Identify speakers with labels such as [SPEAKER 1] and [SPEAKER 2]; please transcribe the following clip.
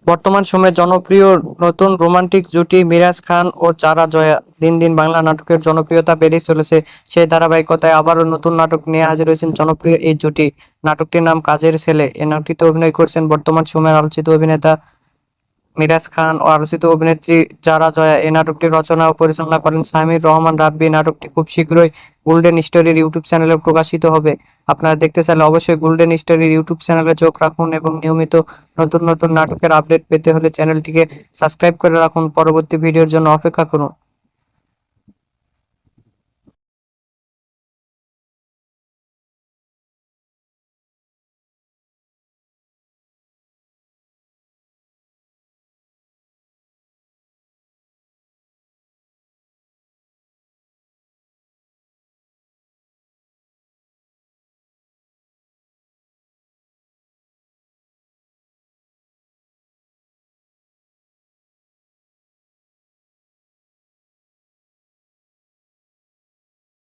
[SPEAKER 1] বর্তমান সময়ে জনপ্রিয় নতুন রোমান্টিক জুটি মিরাজ খান ও চারা জয়া। দিন দিন বাংলা নাটকের জনপ্রিয়তা বেড়েই চলেছে। সেই ধারাবাহিকতায় আবারও নতুন নাটক নিয়ে হাজির হয়েছেন জনপ্রিয় এই জুটি। নাটকটির নাম কাজের ছেলে। এই নাটকটিতে অভিনয় করছেন বর্তমান সময়ের আলোচিত অভিনেতা মিরাজ খান ও আলোচিত অভিনেত্রী যারা জয়া। এই নাটকটি রচনা ও পরিচালনা করেন সামির রহমান রাব্বি। নাটকটি খুব শীঘ্রই গোল্ডেন স্টোরির ইউটিউব চ্যানেলে প্রকাশিত হবে। আপনারা দেখতে চাইলে অবশ্যই গোল্ডেন স্টোরির ইউটিউব চ্যানেলে চোখ রাখুন এবং নিয়মিত নতুন নতুন নাটকের আপডেট পেতে হলে চ্যানেলটিকে সাবস্ক্রাইব করে রাখুন। পরবর্তী ভিডিওর জন্য অপেক্ষা করুন।